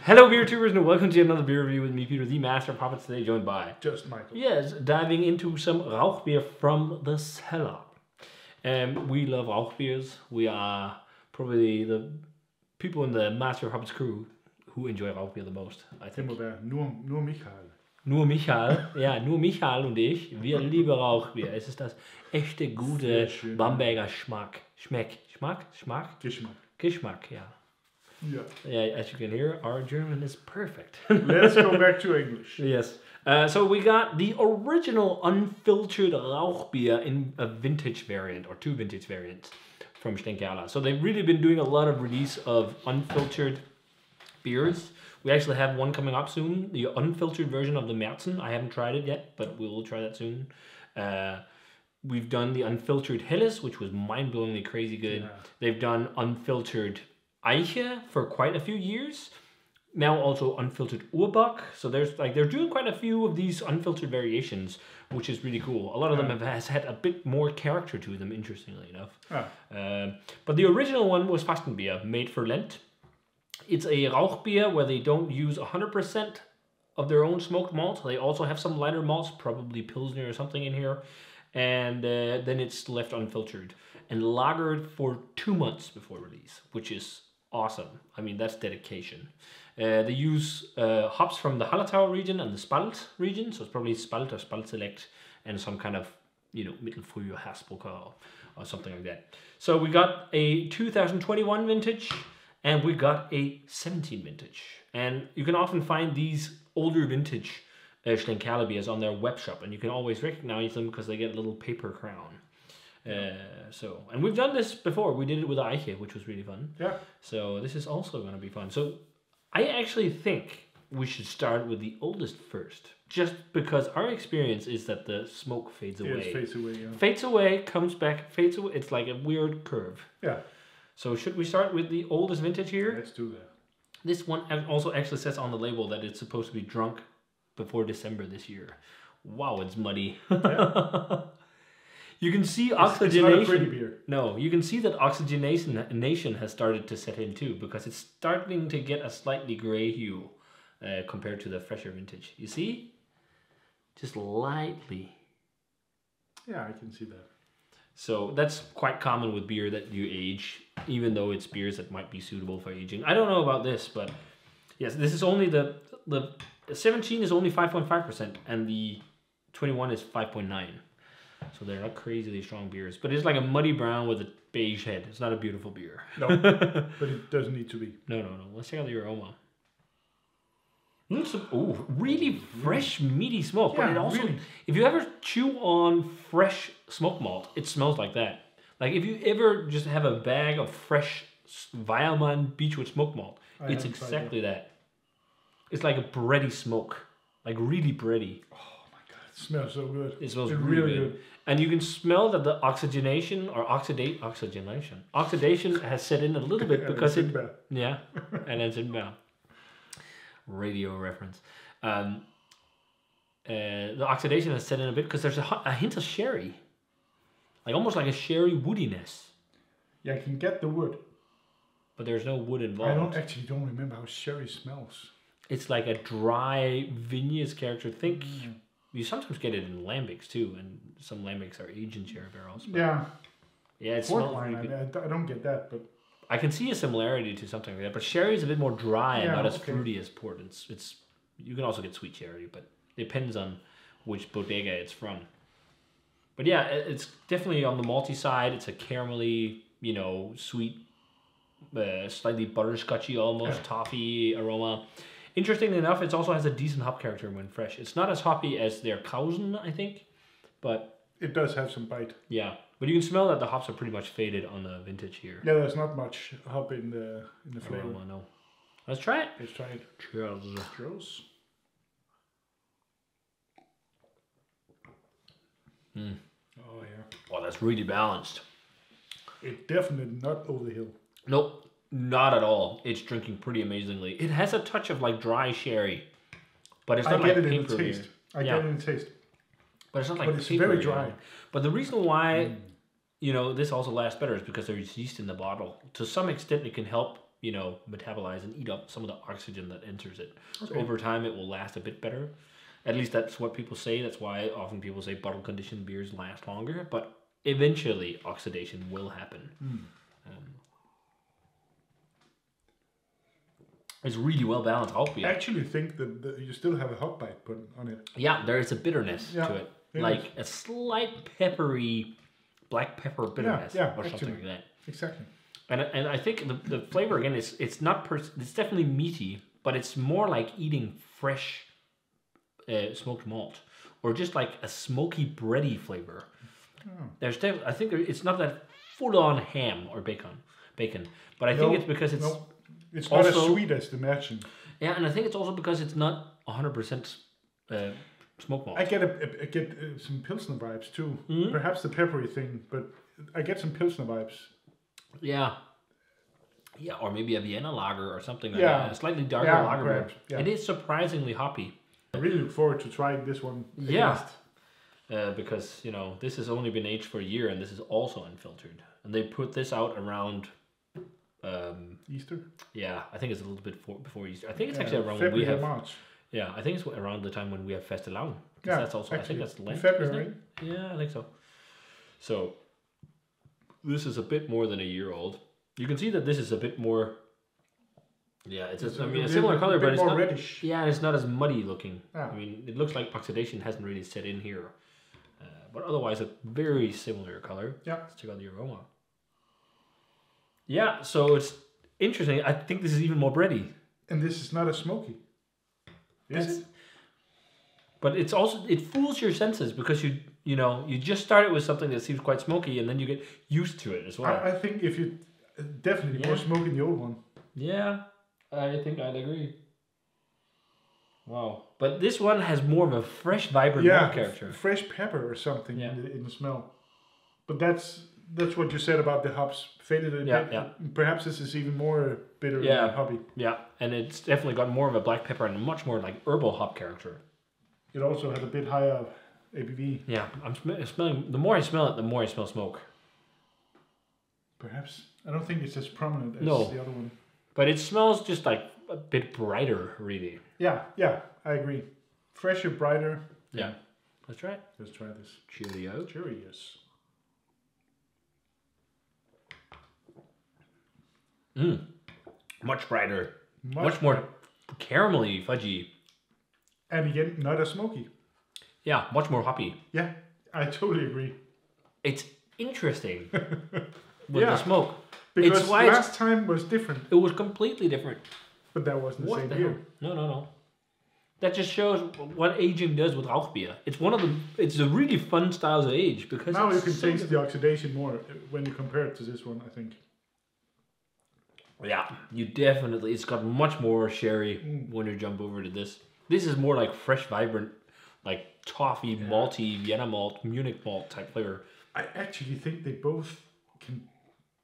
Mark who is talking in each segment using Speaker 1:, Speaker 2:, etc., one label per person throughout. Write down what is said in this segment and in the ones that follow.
Speaker 1: Hello, beer tubers, and welcome to another beer review with me, Peter, the Master of Puppets, today joined by...
Speaker 2: Just Michael.
Speaker 1: Yes, diving into some Rauchbier from the cellar. We love Rauchbiers. We are probably the people in the Master of Puppets crew who enjoy Rauchbier the most, I think.
Speaker 2: Nur Michael.
Speaker 1: Nur Michael, ja, nur Michael und ich, wir lieben Rauchbier. Es ist das echte, gute Bamberger Geschmack, yeah. Yeah, as you can hear, our German is perfect.
Speaker 2: Let's go back to English.
Speaker 1: Yes. So we got the original unfiltered Rauchbier in a vintage variant, or two vintage variants from Schlenkerla. So they've really been doing a lot of release of unfiltered beers. We actually have one coming up soon, the unfiltered version of the Märzen. I haven't tried it yet, but we'll try that soon. We've done the unfiltered Helles, which was mind-blowingly crazy good. Yeah. They've done unfiltered Aecht for quite a few years. Now also unfiltered Urbach. So they're doing quite a few of these unfiltered variations, which is really cool. A lot of them has had a bit more character to them, interestingly enough. But the original one was Fastenbier, made for Lent. It's a Rauchbier where they don't use 100% of their own smoked malt. They also have some lighter malts, probably Pilsner or something in here. And then it's left unfiltered and lagered for 2 months before release, which is awesome. I mean, that's dedication. They use hops from the Hallertau region and the Spalt region, so it's probably Spalt or Spalt Select and some kind of, Mittelfrüh or Haspelker or something like that. So we got a 2021 vintage and we got a 17 vintage. And you can often find these older vintage Schlenkerla beers on their web shop, and you can always recognize them because they get a little paper crown. And we've done this before. We did it with Aecht, which was really fun. Yeah. So this is also going to be fun. So I actually think we should start with the oldest first, just because our experience is that the smoke fades away.
Speaker 2: It fades away, yeah.
Speaker 1: Fades away, comes back, fades away. It's like a weird curve. Yeah. So should we start with the oldest vintage here?
Speaker 2: Let's do that.
Speaker 1: This one also actually says on the label that it's supposed to be drunk before December this year. Wow, it's muddy. Yeah. You can see oxygenation.
Speaker 2: It's not a pretty beer.
Speaker 1: No, you can see that oxygenation has started to set in too, because it's starting to get a slightly gray hue compared to the fresher vintage. You see? Just lightly.
Speaker 2: Yeah, I can see that.
Speaker 1: So that's quite common with beer that you age, even though it's beers that might be suitable for aging. I don't know about this, but yes, this is only the 17 is only 5.5% and the 21 is 5.9. So they're not crazily strong beers, but it's like a muddy brown with a beige head. It's not a beautiful beer.
Speaker 2: No, but it doesn't need to be.
Speaker 1: No. Let's check out the aroma. Really fresh, meaty smoke. Yeah, but it also, really. If you ever chew on fresh smoked malt, it smells like that. Like if you ever just have a bag of fresh Weilmann Beechwood smoked malt, it's exactly that. It's like a bready smoke, like really bready.
Speaker 2: Oh my god, it smells so good.
Speaker 1: It smells really good. And you can smell that the oxidation has set in a little bit because it, yeah, and then Sinbad. Radio reference. The oxidation has set in a bit because there's a hint of sherry, like almost like a sherry woodiness.
Speaker 2: Yeah, I can get the wood,
Speaker 1: but there's no wood involved.
Speaker 2: I don't remember how sherry smells.
Speaker 1: It's like a dry vinous character. You sometimes get it in lambics too, and some lambics are aged in sherry barrels.
Speaker 2: Yeah,
Speaker 1: it smells really good.
Speaker 2: I don't get that, but
Speaker 1: I can see a similarity to something like that. But sherry is a bit more dry and not as fruity as port. It's you can also get sweet sherry, but it depends on which bodega it's from. But yeah, it's definitely on the malty side. It's a caramelly, sweet, slightly butterscotchy, almost toffee aroma. Interestingly enough, it also has a decent hop character when fresh. It's not as hoppy as their Kausen, I think, but
Speaker 2: it does have some bite.
Speaker 1: Yeah, but you can smell that the hops are pretty much faded on the vintage here.
Speaker 2: Yeah, there's not much hop in the flavor.
Speaker 1: Aroma, no. Let's try it.
Speaker 2: Let's try it.
Speaker 1: Cheers.
Speaker 2: Cheers. Oh yeah.
Speaker 1: Oh, that's really balanced.
Speaker 2: It's definitely not over the hill.
Speaker 1: Nope. Not at all. It's drinking pretty amazingly. It has a touch of like dry sherry, but it's not like paper. I get it in the taste.
Speaker 2: But it's not like.
Speaker 1: But
Speaker 2: it's very dry.
Speaker 1: But the reason why, this also lasts better is because there's yeast in the bottle. To some extent, it can help metabolize and eat up some of the oxygen that enters it. So
Speaker 2: Okay.
Speaker 1: over time, it will last a bit better. At least that's what people say. That's why often people say bottle conditioned beers last longer. But eventually, oxidation will happen. It's really well balanced hop
Speaker 2: I
Speaker 1: beer.
Speaker 2: actually think that you still have a hop bite put on it.
Speaker 1: Yeah, there is a bitterness
Speaker 2: Yeah,
Speaker 1: to it,
Speaker 2: it
Speaker 1: like a slight peppery, black pepper bitterness,
Speaker 2: yeah,
Speaker 1: or
Speaker 2: actually.
Speaker 1: something like that.
Speaker 2: Exactly.
Speaker 1: And I think the flavor again is it's not it's definitely meaty, but it's more like eating fresh smoked malt, or just like a smoky bready flavor. There's I think it's not that full on ham or bacon, but I think it's because it's
Speaker 2: it's not as
Speaker 1: also
Speaker 2: sweet as the matching.
Speaker 1: yeah, and I think it's also because it's not 100% smoked malt.
Speaker 2: I get some Pilsner vibes too. Perhaps the peppery thing, but I get some Pilsner vibes.
Speaker 1: Yeah, or maybe a Vienna lager or something like
Speaker 2: Yeah.
Speaker 1: that. A slightly darker
Speaker 2: Yeah,
Speaker 1: lager beer.
Speaker 2: perhaps, yeah.
Speaker 1: It is surprisingly hoppy.
Speaker 2: I really look forward to trying this one.
Speaker 1: Yeah.
Speaker 2: against-
Speaker 1: Because this has only been aged for a year, and this is also unfiltered. And they put this out around,
Speaker 2: Easter.
Speaker 1: yeah, I think it's a little bit before Easter. I think it's
Speaker 2: Yeah,
Speaker 1: actually around when we
Speaker 2: February,
Speaker 1: have,
Speaker 2: March.
Speaker 1: yeah, I think it's around the time when we have Fastelavn.
Speaker 2: Yeah,
Speaker 1: That's also, I think
Speaker 2: actually,
Speaker 1: that's Lent,
Speaker 2: February.
Speaker 1: isn't it? Yeah, I think so. So this is a bit more than a year old. You can see that this is a bit more. Yeah, it's a similar color, but it's
Speaker 2: more
Speaker 1: not
Speaker 2: reddish.
Speaker 1: Yeah, it's not as muddy looking.
Speaker 2: Yeah.
Speaker 1: I mean, it looks like oxidation hasn't really set in here. But otherwise, a very similar color.
Speaker 2: Yeah.
Speaker 1: Let's check out the aroma. Yeah, so it's interesting. I think this is even more bready.
Speaker 2: And this is not as smoky. Is it?
Speaker 1: But it's also, it fools your senses because you just started with something that seems quite smoky, and then you get used to it as well.
Speaker 2: I think if you definitely more smoke in the old one.
Speaker 1: Yeah, I think I'd agree. Wow. But this one has more of a fresh, vibrant malt character.
Speaker 2: Fresh pepper or something
Speaker 1: Yeah.
Speaker 2: in the smell. But that's what you said about the hops faded a bit.
Speaker 1: Yeah.
Speaker 2: Perhaps this is even more bitter
Speaker 1: Yeah.
Speaker 2: and hoppy.
Speaker 1: Yeah, and it's definitely got more of a black pepper and much more like herbal hop character.
Speaker 2: It also has a bit higher ABV.
Speaker 1: Yeah, I'm smelling. The more I smell it, the more I smell smoke.
Speaker 2: Perhaps. I don't think it's as prominent as
Speaker 1: No.
Speaker 2: the other one.
Speaker 1: But it smells just like a bit brighter, really.
Speaker 2: Yeah, I agree. Fresher, brighter.
Speaker 1: Yeah. Let's try it.
Speaker 2: Let's try this.
Speaker 1: Cheerio.
Speaker 2: Cheerios.
Speaker 1: Much brighter. Much more caramelly, fudgy.
Speaker 2: And again, not as smoky.
Speaker 1: Yeah, much more hoppy.
Speaker 2: Yeah, I totally agree.
Speaker 1: It's interesting with
Speaker 2: Yeah.
Speaker 1: the smoke.
Speaker 2: Because
Speaker 1: It's why
Speaker 2: last time was different,
Speaker 1: it was completely different.
Speaker 2: but that wasn't the
Speaker 1: What
Speaker 2: same
Speaker 1: the
Speaker 2: beer.
Speaker 1: hell? No. That just shows what aging does with Rauchbier. It's a really fun styles of age because
Speaker 2: Now
Speaker 1: it's
Speaker 2: you can
Speaker 1: so
Speaker 2: taste the oxidation more when you compare it to this one, I think.
Speaker 1: Yeah, you definitely. It's got much more sherry when you jump over to this. This is more like fresh, vibrant, like toffee, malty, Vienna malt, Munich malt type flavor.
Speaker 2: I actually think they both can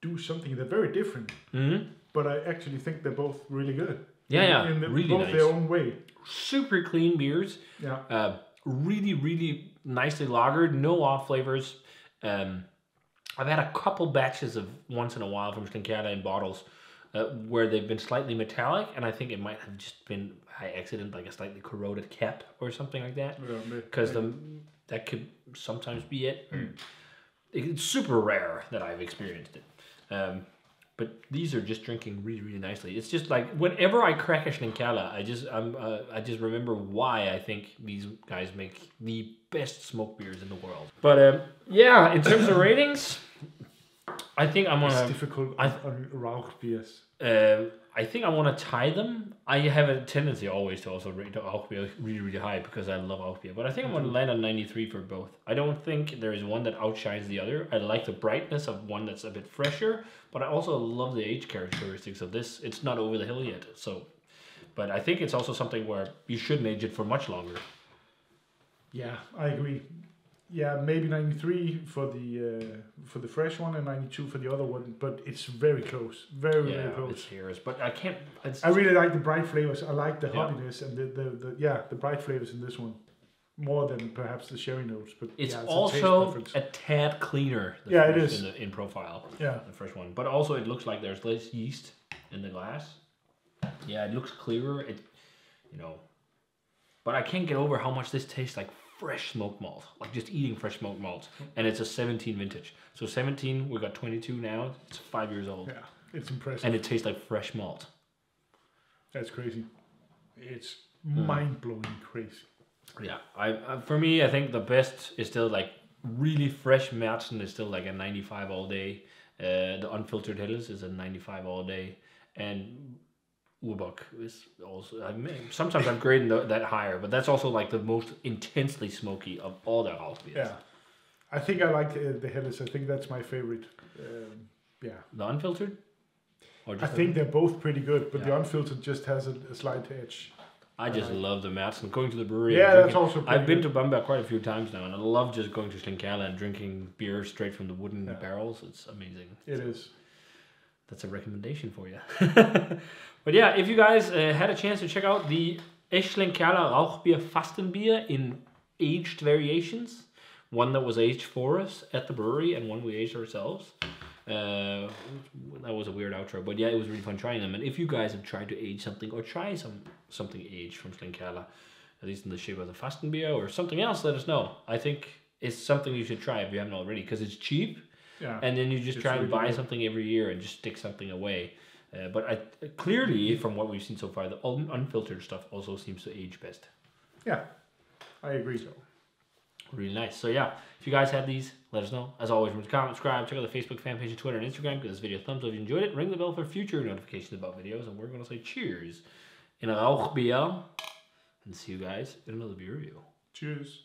Speaker 2: do something. They're very different, but I actually think they're both really good.
Speaker 1: Yeah,
Speaker 2: In
Speaker 1: really
Speaker 2: both
Speaker 1: nice.
Speaker 2: their own way.
Speaker 1: Super clean beers.
Speaker 2: Yeah.
Speaker 1: Really, really nicely lagered. No off flavors. I've had a couple batches of once in a while from Schlenkerla in bottles where they've been slightly metallic, and I think it might have just been by accident, like a slightly corroded cap or something like that. Because that could sometimes be it. It's super rare that I've experienced it. But these are just drinking really, really nicely. It's just like whenever I crack a Schlenkerla, I just remember why I think these guys make the best smoke beers in the world. But yeah, in terms of ratings, I think I'm
Speaker 2: It's
Speaker 1: gonna.
Speaker 2: difficult on Rauch beers.
Speaker 1: I think I want to tie them. I have a tendency always to also rate Rauchbier really, really high because I love Rauchbier. But I think I'm going to land on 93 for both. I don't think there is one that outshines the other. I like the brightness of one that's a bit fresher, but I also love the age characteristics of this. It's not over the hill yet, so. But I think it's also something where you shouldn't age it for much longer.
Speaker 2: Yeah, I agree. Yeah, maybe 93 for the fresh one and 92 for the other one, but it's very close, very close.
Speaker 1: It's yours, but I can't.
Speaker 2: I really like the bright flavors. I like the
Speaker 1: Yeah.
Speaker 2: hoppiness and the bright flavors in this one more than perhaps the sherry notes. But
Speaker 1: It's
Speaker 2: yeah,
Speaker 1: also
Speaker 2: a taste
Speaker 1: a tad cleaner.
Speaker 2: Yeah, it
Speaker 1: fresh
Speaker 2: is.
Speaker 1: in profile.
Speaker 2: Yeah.
Speaker 1: The fresh one, but also it looks like there's less yeast in the glass. Yeah, it looks clearer. But I can't get over how much this tastes like fresh smoked malt, like just eating fresh smoked malt. And it's a 17 vintage. So 17, we got 22 now. It's 5 years old.
Speaker 2: Yeah, it's impressive.
Speaker 1: And it tastes like fresh malt.
Speaker 2: That's crazy. It's mind-blowing crazy.
Speaker 1: Yeah, for me, I think the best is still like really fresh Märzen is still like a 95 all day. The unfiltered Helles is a 95 all day. And Urbock is also, sometimes I'm grading that higher, but that's also like the most intensely smoky of all the Rauchbiers.
Speaker 2: Yeah, I think I like the Helles. I think that's my favorite. Yeah.
Speaker 1: The unfiltered?
Speaker 2: I think they're both pretty good, but the unfiltered just has a slight edge.
Speaker 1: I just love the Märzen. Going to the brewery.
Speaker 2: Yeah, that's also pretty
Speaker 1: I've been to Bamberg quite a few times now, and I love just going to Schlenkerla and drinking beer straight from the wooden barrels. It's amazing.
Speaker 2: It is.
Speaker 1: That's a recommendation for you. But yeah, if you guys had a chance to check out the Aecht Schlenkerla Rauchbier Fastenbier in aged variations, one that was aged for us at the brewery and one we aged ourselves. That was a weird outro, but yeah, it was really fun trying them. And if you guys have tried to age something or try something aged from Schlenkerla, at least in the shape of the Fastenbier or something else, let us know. I think it's something you should try if you haven't already, because it's cheap. Yeah. And then you just try and buy something every year and just stick something away. But clearly, from what we've seen so far, the unfiltered stuff also seems to age best.
Speaker 2: Yeah, I agree. So
Speaker 1: really nice. So yeah, if you guys had these, let us know. As always, remember to comment, subscribe, check out the Facebook fan page, and Twitter, and Instagram. Give this video a thumbs up if you enjoyed it. Ring the bell for future notifications about videos. And we're going to say cheers in a Rauchbier. And see you guys in another beer review.
Speaker 2: Cheers.